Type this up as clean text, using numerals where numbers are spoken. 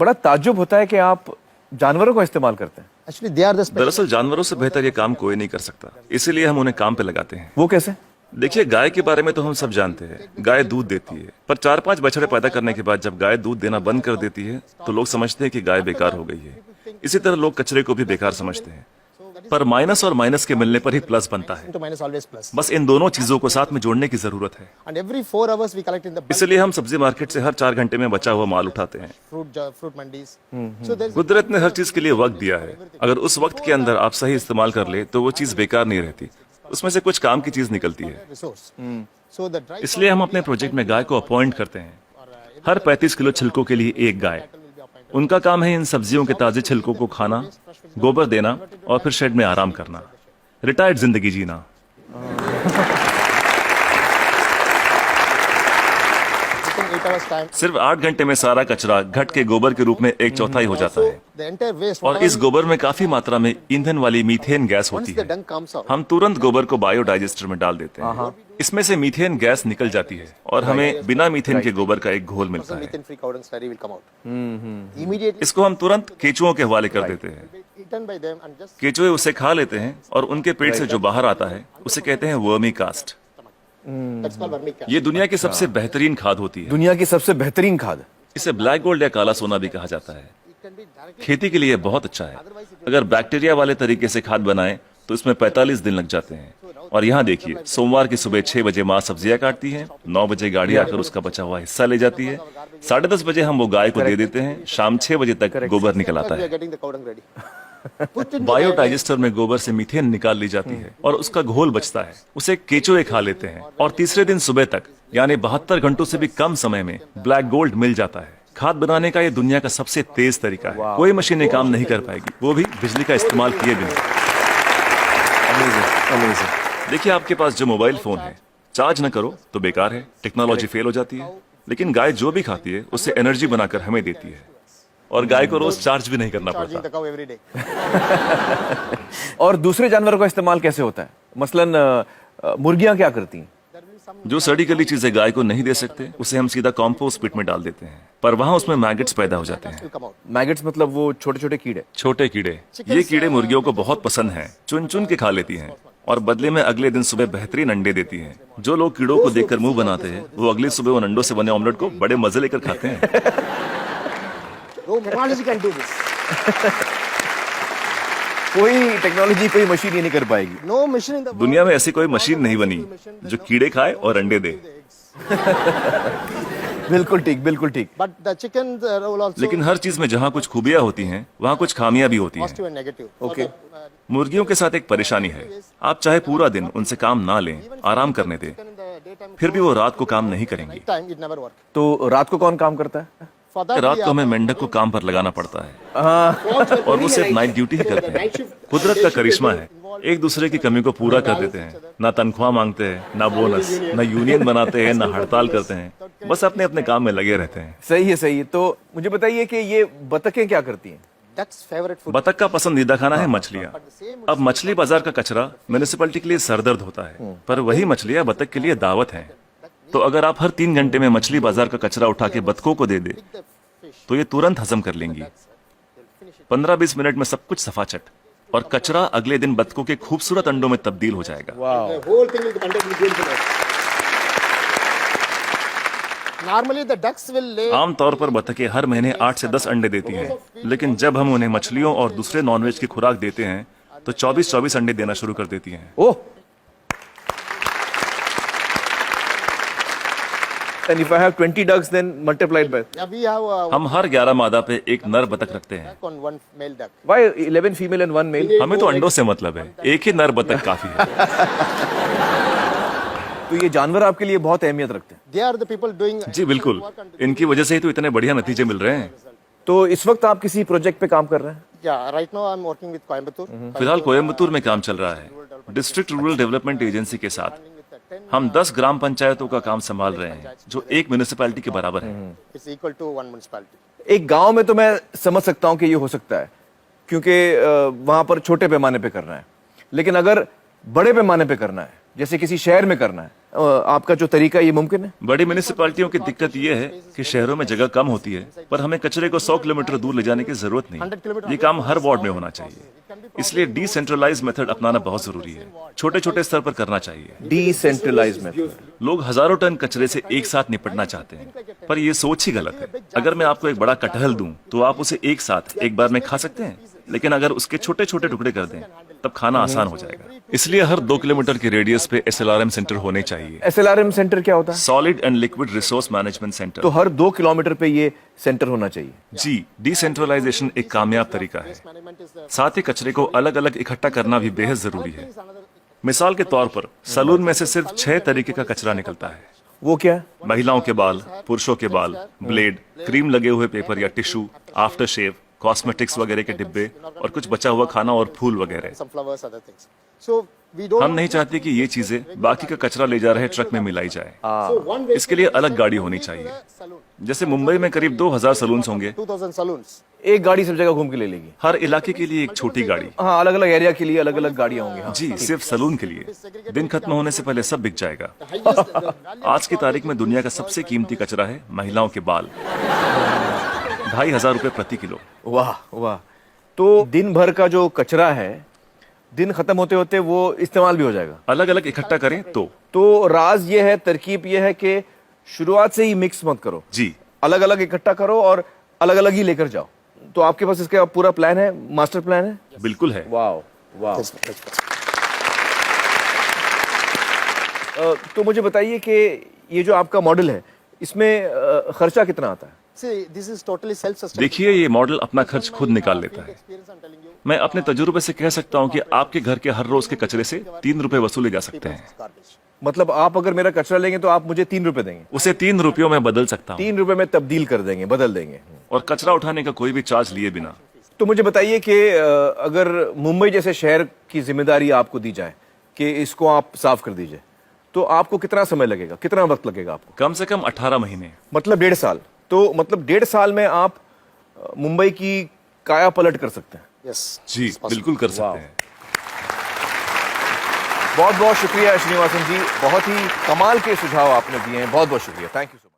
बड़ा ताज्जुब होता है कि आप जानवरों को इस्तेमाल करते हैं। Actually, they are the special. दरअसल जानवरों से बेहतर ये काम कोई नहीं कर सकता, इसीलिए हम उन्हें काम पे लगाते हैं। वो कैसे? देखिए, गाय के बारे में तो हम सब जानते हैं, गाय दूध देती है, पर 4-5 बछड़े पैदा करने के बाद जब गाय दूध देना बंद कर देती है तो लोग समझते हैं कि गाय बेकार हो गई है। इसी तरह लोग कचरे को भी बेकार समझते हैं, पर माइनस और माइनस के मिलने पर ही प्लस बनता है। To minus always plus. बस इन दोनों चीजों को साथ में जोड़ने की जरूरत है। And every 4 hours we collect in the bulk इसलिए हम सब्जी मार्केट से हर 4 घंटे में बचा हुआ माल उठाते हैं। fruit mandis. So there's कुदरत ने हर चीज के लिए वक्त दिया है, अगर उस वक्त के अंदर आप सही इस्तेमाल कर ले तो वो चीज बेकार नहीं रहती, उसमें से कुछ काम की चीज निकलती है। resource. So the dry इसलिए हम अपने प्रोजेक्ट में गाय को अपॉइंट करते हैं, हर 35 किलो छिलकों के लिए एक गाय। उनका काम है इन सब्जियों के ताजे छिलकों को खाना, गोबर देना और फिर शेड में आराम करना, रिटायर्ड जिंदगी जीना। within 8 hours time. सिर्फ 8 घंटे में सारा कचरा घट के गोबर के रूप में 1/4 हो जाता है, The entire waste. और इस गोबर में काफी मात्रा में ईंधन वाली मीथेन गैस Once होती the है। dung comes out, हम तुरंत गोबर को बायोडाइजेस्टर में डाल देते हैं, इसमें से मीथेन गैस निकल जाती है और हमें बिना मीथेन के गोबर का एक घोल मिलता है। methane free cow dung slurry will come out. Immediately इसको हम तुरंत केचुओं के हवाले कर देते हैं। eaten by them and just केचुए उसे खा लेते हैं और उनके पेट से जो बाहर आता है उसे कहते हैं vermi cast. that's called vermicast. ये दुनिया की सबसे बेहतरीन खाद होती है। दुनिया की सबसे बेहतरीन खाद। इसे ब्लैक गोल्ड या काला सोना भी कहा जाता है। It can be directly. खेती के लिए बहुत अच्छा है। अगर बैक्टीरिया वाले तरीके से खाद बनाएं तो इसमें 45 दिन लग जाते हैं। और यहाँ देखिए, सोमवार की सुबह 6 बजे माँ सब्जियां काटती है, 9 बजे गाड़ी आकर उसका बचा हुआ हिस्सा ले जाती है, 10:30 बजे हम वो गाय को दे देते हैं, शाम 6 बजे तक गोबर निकल आता We are है। getting the cow dung ready. Put in the biodigester में गोबर से मीथेन निकाल ली जाती है और उसका घोल बचता है, उसे केचुए खा लेते हैं और तीसरे दिन सुबह तक यानी 72 घंटों से भी कम समय में ब्लैक गोल्ड मिल जाता है। खाद बनाने का ये दुनिया का सबसे तेज तरीका है, कोई मशीनें काम नहीं कर पाएगी, वो भी बिजली का इस्तेमाल किए बिना। देखिए, आपके पास जो मोबाइल फोन है, चार्ज न करो तो बेकार है, टेक्नोलॉजी फेल हो जाती है, लेकिन गाय जो भी खाती है उससे एनर्जी बनाकर हमें देती है और गाय को रोज चार्ज भी नहीं करना charging पड़ता। the cow every day. और दूसरे जानवरों का इस्तेमाल कैसे होता है? मसलन मुर्गियां क्या करती हैं? जो सड़ी गली चीजें गाय को नहीं दे सकते उसे हम सीधा कॉम्पोस्ट पिट में डाल देते हैं, पर वहाँ उसमें मैगेट्स पैदा हो जाते हैं। Will come out. मैगेट्स मतलब वो छोटे छोटे कीड़े। छोटे कीड़े, ये कीड़े मुर्गियों को बहुत पसंद हैं, चुन चुन के खा लेती हैं और बदले में अगले दिन सुबह बेहतरीन अंडे देती हैं। जो लोग कीड़ों को देखकर मुंह बनाते हैं वो अगली सुबह उन अंडों से बने ऑमलेट को बड़े मजे लेकर खाते हैं। No technology can do this. कोई टेक्नोलॉजी, कोई मशीन ये नहीं कर पाएगी। No machine in the world. दुनिया में ऐसी कोई मशीन नहीं बनी जो कीड़े खाए और अंडे दे। बिल्कुल ठीक, बिल्कुल ठीक। But the chicken's role also लेकिन हर चीज में जहाँ कुछ खूबियां होती हैं वहाँ कुछ खामियां भी होती हैं। positive and negative. ओके। मुर्गियों के साथ एक परेशानी है, आप चाहे पूरा दिन उनसे काम ना लें, आराम करने दें, In the daytime, फिर भी वो रात को काम नहीं करेंगी। time it never work. तो रात को कौन काम करता है? For that रात we को हमें are- मेंढक को काम पर लगाना पड़ता है Calls were और वो doing सिर्फ a नाइट ड्यूटी ही करते हैं। कुदरत का करिश्मा है, एक दूसरे की कमी को पूरा कर देते हैं। ना तनख्वाह मांगते हैं, ना बोनस, ना यूनियन बनाते हैं, ना हड़ताल करते हैं, बस अपने अपने काम में लगे रहते हैं। सही है, सही है। तो मुझे बताइए कि ये बतखें क्या करती हैं? Duck's favorite food. बतख का पसंदीदा खाना है मछलियाँ। अब मछली बाजार का कचरा म्यूनिसिपैलिटी के लिए सरदर्द होता है, पर वही मछलियाँ बतख के लिए दावत हैं। तो अगर आप हर 3 घंटे में मछली बाजार का कचरा उठा के बतखों को दे दे तो ये तुरंत हजम कर लेंगी। 15-20 मिनट में सब कुछ सफाचट, और कचरा अगले दिन बतखों के खूबसूरत अंडों में तब्दील हो जाएगा। The whole thing will be conducted with beautiful eggs. Normally the ducks will lay आमतौर पर बतखें हर महीने 8 से 10 अंडे देती हैं, लेकिन जब हम उन्हें मछलियों और दूसरे नॉनवेज की खुराक देते हैं तो 24-24 अंडे देना शुरू कर देती हैं। ओह, and if I have 20 ducks, then multiplied by yeah, we have हम हर 11 मादा पे एक नर बतख रखते हैं। duck on one male duck. why 11 female and 1 male? हमें तो अंडों से मतलब है, एक ही नर बतख काफी है। तो ये जानवर आपके लिए बहुत अहमियत रखते हैं। They are the people doing जी बिल्कुल, इनकी वजह से ही तो इतने बढ़िया नतीजे मिल रहे हैं। तो इस वक्त आप किसी प्रोजेक्ट पे काम कर रहे हैं? Yeah, right now I'm working with Coimbatore. फिलहाल कोयम्बतूर में काम चल रहा है, डिस्ट्रिक्ट रूरल डेवलपमेंट एजेंसी के साथ। हम 10 ग्राम पंचायतों का काम संभाल रहे हैं जो एक म्यूनिसिपैलिटी के बराबर है। It's equal to one municipality. एक गांव में तो मैं समझ सकता हूं कि ये हो सकता है, क्योंकि वहां पर छोटे पैमाने पे करना है। लेकिन अगर बड़े पैमाने पे करना है, जैसे किसी शहर में करना है, आपका जो तरीका है, ये मुमकिन है? बड़ी म्यूनिसिपैलिटियों की दिक्कत यह है कि शहरों में जगह कम होती है, पर हमें कचरे को 100 किलोमीटर दूर ले जाने की जरूरत नहीं। ये काम हर वार्ड में होना चाहिए। इसलिए डिसेंट्रलाइज मेथड अपनाना बहुत जरूरी है। छोटे छोटे स्तर पर करना चाहिए। Decentralize method. लोग हजारों टन कचरे से एक साथ निपटना चाहते हैं, पर ये सोच ही गलत है। अगर मैं आपको एक बड़ा कटहल दूं, तो आप उसे एक साथ एक बार में खा सकते हैं, लेकिन अगर उसके छोटे छोटे टुकड़े कर दें, तब खाना आसान हो जाएगा। इसलिए हर 2 किलोमीटर के रेडियस पे SLRM सेंटर होने चाहिए। SLRM सेंटर क्या होता है? Solid and liquid resource management centre. तो हर 2 किलोमीटर पे ये सेंटर होना चाहिए। जी, डिसेंट्रलाइजेशन एक कामयाब तरीका है। साथ ही कचरे को अलग अलग इकट्ठा करना भी बेहद जरूरी है। मिसाल के तौर पर सलून में से सिर्फ 6 तरीके का कचरा निकलता है। वो क्या है? महिलाओं के बाल, पुरुषों के बाल, ब्लेड, क्रीम लगे हुए पेपर या टिश्यू, आफ्टर शेव, कॉस्मेटिक्स वगैरह के डिब्बे और कुछ बचा हुआ खाना और फूल वगैरह। Some flowers, other things. So we don't. हम नहीं चाहते कि ये चीजें बाकी का कचरा ले जा रहे ट्रक में मिलाई जाए। So one way इसके लिए अलग गाड़ी होनी चाहिए। जैसे मुंबई में करीब 2000 सलून्स होंगे, 2000 saloons. एक गाड़ी सब जगह घूम के ले लेगी। हर इलाके के लिए एक छोटी गाड़ी। हाँ, अलग अलग एरिया के लिए अलग अलग गाड़ियां होंगी। हाँ। जी, सिर्फ सलून के लिए। दिन खत्म होने से पहले सब बिक जाएगा। आज की तारीख में दुनिया का सबसे कीमती कचरा है महिलाओं के बाल। 2500 रुपए प्रति किलो। वाह वाह। तो दिन भर का जो कचरा है, दिन खत्म होते होते वो इस्तेमाल भी हो जाएगा। अलग अलग इकट्ठा करें तो राज ये है, तरकीब ये है कि शुरुआत से ही मिक्स मत करो। जी, अलग अलग इकट्ठा करो और अलग अलग ही लेकर जाओ। तो आपके पास इसका पूरा प्लान है, मास्टर प्लान है? बिल्कुल है। वाह वाह। That's तो मुझे बताइए कि ये जो आपका मॉडल है, इसमें खर्चा कितना आता है? See, this is totally self-sustainable. देखिए, ये मॉडल अपना खर्च खुद निकाल लेता है। Experience, I'm telling you. मैं अपने तजुर्बे से कह सकता हूँ कि आपके घर के हर रोज के कचरे से 3 रुपए वसूले जा सकते हैं। Garbage. मतलब आप अगर मेरा कचरा लेंगे तो आप मुझे 3 रुपए देंगे? उसे 3 रुपयों में बदल सकता हूँ, 3 रुपए में तब्दील कर देंगे, बदल देंगे। और कचरा उठाने का कोई भी चार्ज लिए बिना। तो मुझे बताइए कि अगर मुंबई जैसे शहर की जिम्मेदारी आपको दी जाए कि इसको आप साफ कर दीजिए, तो आपको कितना समय लगेगा, कितना वक्त लगेगा आपको? कम से कम 18 महीने। मतलब 1.5 साल। तो मतलब 1.5 साल में आप मुंबई की काया पलट कर सकते हैं। Yes. Ji, it's possible. बिल्कुल कर सकते हैं। बहुत बहुत शुक्रिया श्रीनिवासन जी, बहुत ही कमाल के सुझाव आपने दिए हैं। बहुत बहुत शुक्रिया, थैंक यू सो मच।